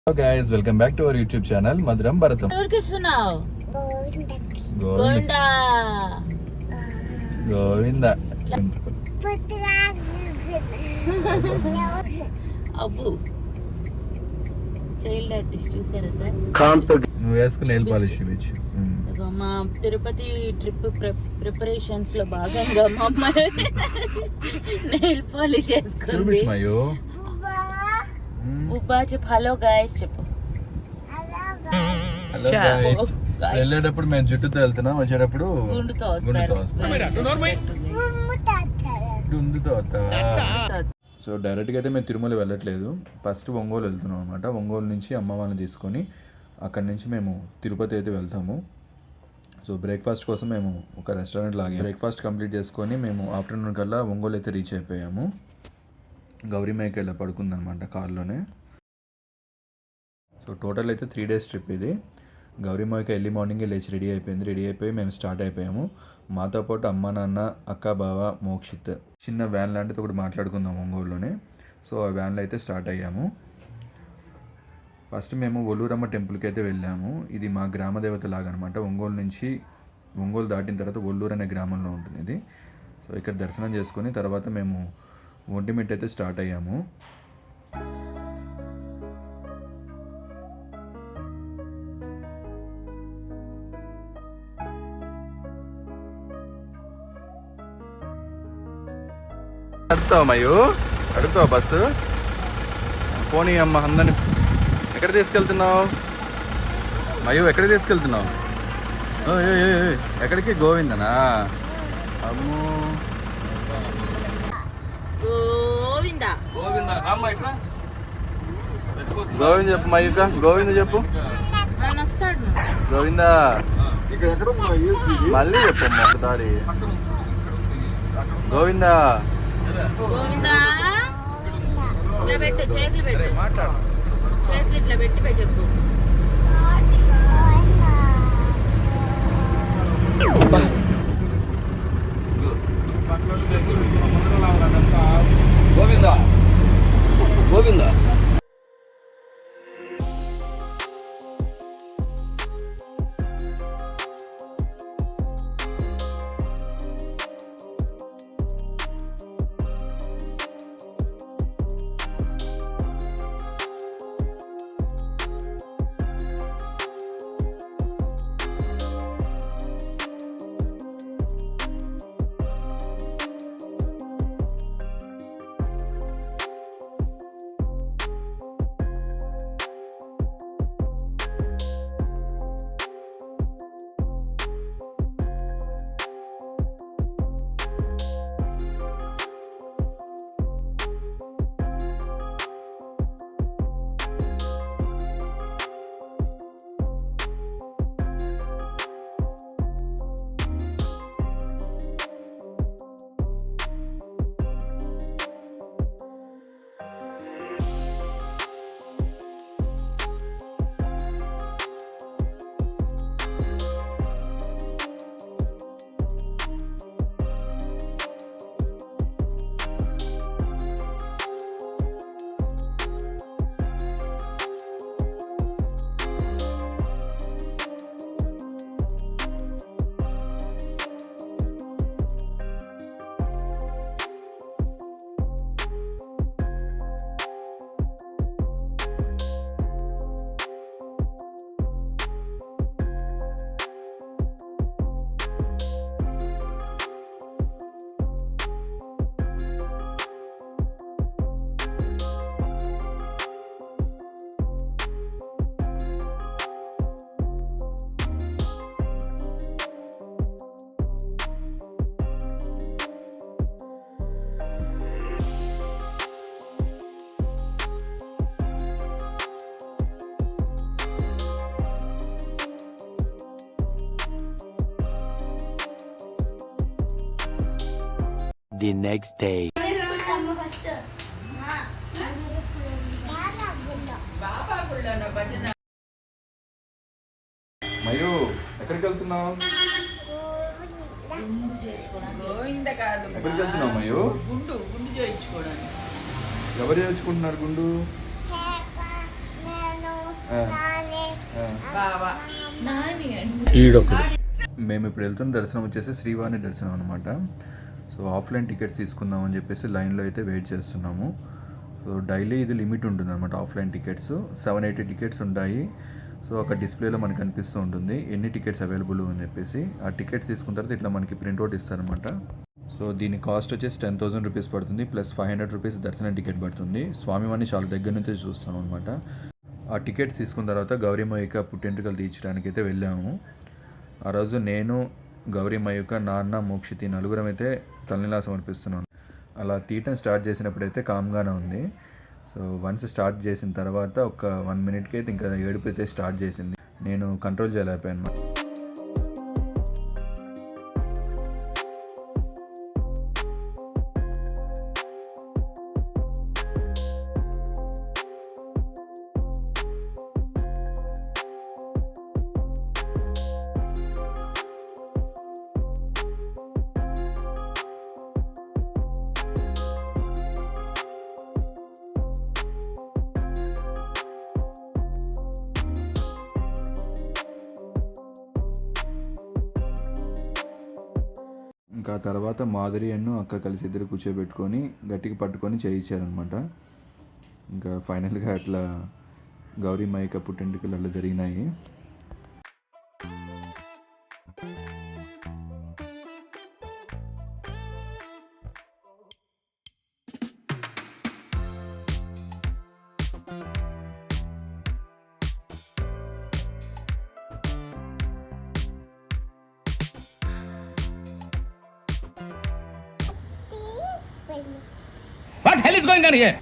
Hello guys, welcome back to our YouTube channel Madhuram Bharatam. Govinda Govinda అబ్బు child artist చూసారా sir? నువ్వు వేసుకుని nail polish చూపించు. మా తిరుపతి ట్రిప్ ప్రిపరేషన్స్ లో భాగంగా మా అమ్మాయి నెయిల్ పాలిష్ వేసుకుంది. చూపించు మయో. ఉబ్బా చెప్పు. హలో గాయస్ చెప్పు. Hello guys. వెళ్ళేటప్పుడు మేము జుట్టుతో వెళ్తున్నాం, వచ్చేటప్పుడు గుండుతో సో డైరెక్ట్గా అయితే మేము తిరుమల వెళ్ళట్లేదు. ఫస్ట్ ఒంగోలు వెళ్తున్నాం అనమాట. ఒంగోలు నుంచి అమ్మ వాళ్ళని తీసుకొని అక్కడి నుంచి మేము తిరుపతి అయితే వెళ్తాము. సో బ్రేక్ఫాస్ట్ కోసం మేము ఒక రెస్టారెంట్ లాగే బ్రేక్ఫాస్ట్ కంప్లీట్ చేసుకొని మేము ఆఫ్టర్నూన్ కల్లా ఒంగోలు అయితే రీచ్ అయిపోయాము. గౌరీమాయకి వెళ్ళి పడుకుందనమాట కార్లోనే. సో టోటల్ అయితే 3 days ట్రిప్ ఇది. గౌరీమాయకి ఎర్లీ మార్నింగే లేచి రెడీ అయిపోయి మేము స్టార్ట్ అయిపోయాము. మాతో పాటు అమ్మ, నాన్న, అక్క, బావ, మోక్షిత్ చిన్న వ్యాన్ లాంటిది ఒకటి మాట్లాడుకుందాం ఒంగోలులోనే. సో ఆ వ్యాన్లో అయితే స్టార్ట్ అయ్యాము. ఫస్ట్ మేము ఒల్లూరమ్మ టెంపుల్కి అయితే వెళ్ళాము. ఇది మా గ్రామ దేవత లాగా అనమాట. ఒంగోలు దాటిన తర్వాత ఒల్లూరు అనే గ్రామంలో ఉంటుంది ఇది. సో ఇక్కడ దర్శనం చేసుకొని తర్వాత మేము ఒంటిమిట్ట అయితే స్టార్ట్ అయ్యాము. అడుగుతావా బస్సు? పోనీ అమ్మ అందరిని. ఎక్కడ తీసుకెళ్తున్నావు మయూ? ఎక్కడ తీసుకెళ్తున్నావు? ఎక్కడికి? గోవిందనా? అమ్మో గోవింద చెప్పు మయూక. గోవింద చెప్పు. గోవిందా మళ్ళీ చెప్పమ్మా ఒకసారి. గోవిందా గోవిందా ఇట్లా పెట్టు, చేతులు పెట్టు, చేతులు ఇట్లా పెట్టి చెప్పు. Govinda Govinda. The next day. Mayu ఎక్కడికి వెళ్తున్నావు? గోవింద కాదు, ఎక్కడికి వెళ్తున్నావు మయూ? గుండు చేయించుకోవడానికి. ఎవరు చేయించుకుంటున్నారు గుండు? బావా ఈడొకడు మేము ఇప్పుడు వెళ్తున్న దర్శనం వచ్చేసి శ్రీవాణి దర్శనం అనమాట. సో ఆఫ్లైన్ టికెట్స్ తీసుకుందామని చెప్పేసి లైన్లో అయితే వెయిట్ చేస్తున్నాము. సో డైలీ ఇది లిమిట్ ఉంటుంది అనమాట. ఆఫ్లైన్ టికెట్స్ 780 టికెట్స్ ఉంటాయి. సో ఒక డిస్ప్లేలో మనకు కనిపిస్తూ ఉంటుంది ఎన్ని టికెట్స్ అవైలబుల్ అని చెప్పేసి. ఆ టికెట్స్ తీసుకున్న తర్వాత ఇట్లా మనకి ప్రింట్అవుట్ ఇస్తారనమాట. సో దీని కాస్ట్ వచ్చేసి 10,000 రూపీస్ పడుతుంది, ప్లస్ 500 రూపీస్ దర్శనం టికెట్ పడుతుంది. స్వామివారిని చాలా దగ్గర నుంచి చూస్తాం అనమాట. ఆ టికెట్స్ తీసుకున్న తర్వాత గౌరీమయ్యక పుట్టెంటుకలు తీర్చడానికి అయితే వెళ్ళాము. ఆ రోజు నేను, గౌరీమయ్యక, నాన్న, మోక్షితి నలుగురం అయితే తలనీలా సమర్పిస్తున్నాను. అలా తీయటం స్టార్ట్ చేసినప్పుడైతే కామ్గానే ఉంది. సో వన్స్ స్టార్ట్ చేసిన తర్వాత ఒక 1 మినిట్కి అయితే ఇంకా ఏడుపు అయితే స్టార్ట్ చేసింది. నేను కంట్రోల్ చేయలేకపోయాను. ఇంకా తర్వాత మాధురి అన్ను అక్క కలిసి ఇద్దరు కూర్చోబెట్టుకొని గట్టిగా పట్టుకొని చేయించారనమాట. ఇంకా ఫైనల్గా అట్లా గౌరీమయ్యక పుట్టెంటుకలు అట్లా జరిగినాయి. What hell is going on here?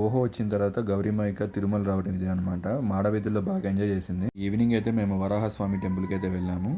ఓహో వచ్చిన తర్వాత గౌరీమయ్యక తిరుమల రావడం ఇదే అనమాట. మాడవీధుల్లో బాగా ఎంజాయ్ చేసింది. ఈవినింగ్ అయితే మేము వరాహస్వామి టెంపుల్కి అయితే వెళ్ళాము.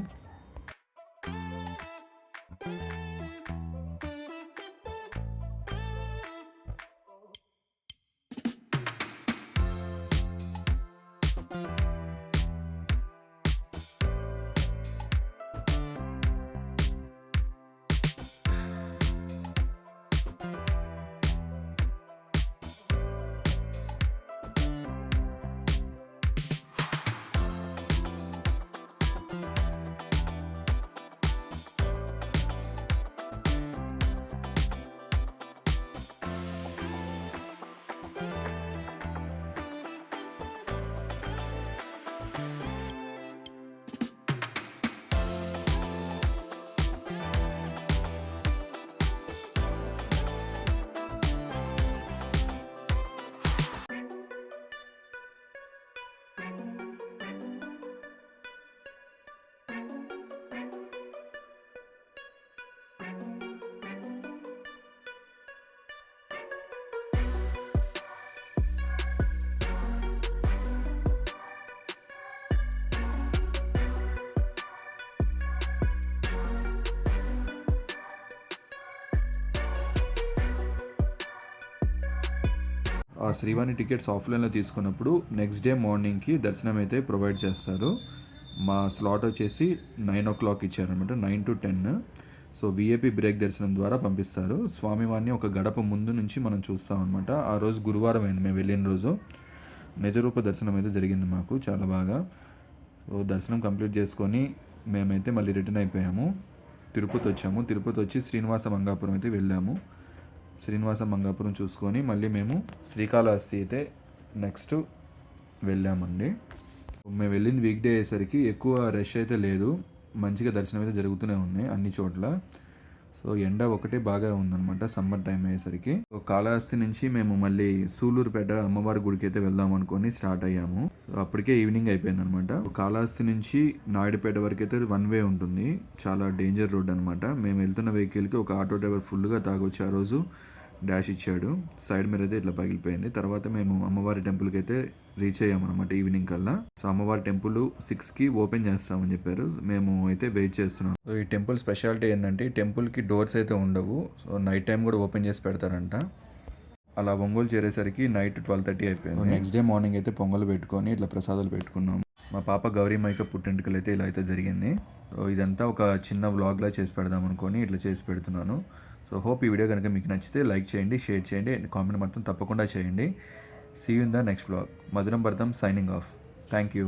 ఆ శ్రీవాణి టికెట్స్ ఆఫ్లైన్లో తీసుకున్నప్పుడు నెక్స్ట్ డే మార్నింగ్కి దర్శనం అయితే ప్రొవైడ్ చేస్తారు. మా స్లాట్ వచ్చేసి 9 o'clock ఇచ్చారనమాట, 9 to 10. సో విఐపి బ్రేక్ దర్శనం ద్వారా పంపిస్తారు. స్వామివారిని ఒక గడప ముందు నుంచి మనం చూస్తాం అనమాట. ఆ రోజు గురువారం అయింది మేము వెళ్ళిన రోజు. నిజరూప దర్శనం అయితే జరిగింది మాకు చాలా బాగా. సో దర్శనం కంప్లీట్ చేసుకొని మేమైతే మళ్ళీ రిటర్న్ అయిపోయాము. తిరుపతి వచ్చాము. తిరుపతి వచ్చి శ్రీనివాస మంగాపురం అయితే వెళ్ళాము. శ్రీనివాస మంగాపురం చూసుకొని మళ్ళీ మేము శ్రీకాళహస్తి అయితే నెక్స్ట్ వెళ్ళామండి. మేము వెళ్ళింది వీక్ డే అయ్యేసరికి ఎక్కువ రష్ అయితే లేదు, మంచిగా దర్శనం అయితే జరుగుతూనే ఉంది అన్ని చోట్ల. సో ఎండ ఒకటే బాగా ఉందన్నమాట సమ్మర్ టైం అయ్యేసరికి. సో కాళహస్తి నుంచి మేము మళ్ళీ సూలూరుపేట అమ్మవారి గుడికి అయితే వెళ్దాం అనుకొని స్టార్ట్ అయ్యాము. సో అప్పటికే ఈవినింగ్ అయిపోయింది అనమాట. కాళహస్తి నుంచి నాయుడుపేట వరకు అయితే 1 way ఉంటుంది. చాలా డేంజర్ రోడ్ అనమాట. మేము వెళ్తున్న వెహికల్కి ఒక ఆటో డ్రైవర్ ఫుల్గా తాగొచ్చి ఆ రోజు డాష్ ఇచ్చాడు. సైడ్ మిర్రర్ అయితే ఇట్లా పగిలిపోయింది. తర్వాత మేము అమ్మవారి టెంపుల్కి అయితే రీచ్ అయ్యామన్నమాట ఈవినింగ్ కల్లా. సో అమ్మవారి టెంపుల్ 6కి ఓపెన్ చేస్తామని చెప్పారు. మేము అయితే వెయిట్ చేస్తున్నాం. సో ఈ టెంపుల్ స్పెషాలిటీ ఏంటంటే ఈ టెంపుల్కి డోర్స్ అయితే ఉండవు. సో నైట్ టైం కూడా ఓపెన్ చేసి పెడతారంట. అలా ఒంగోలు చేరేసరికి నైట్ 12:30 అయిపోయింది. నెక్స్ట్ డే మార్నింగ్ అయితే పొంగల్ పెట్టుకొని ఇట్లా ప్రసాదాలు పెట్టుకున్నాము. మా పాప గౌరీమయ్యక పుట్టింటికలు అయితే ఇలా అయితే జరిగింది. సో ఇదంతా ఒక చిన్న వ్లాగ్లా చేసి పెడదాం అనుకొని ఇట్లా చేసి పెడుతున్నాను. సో హోప్ ఈ వీడియో కనుక మీకు నచ్చితే లైక్ చేయండి, షేర్ చేయండి, కామెంట్ మాత్రం తప్పకుండా చేయండి. See you in the next vlog. Madhuram Bharatam signing off. Thank you.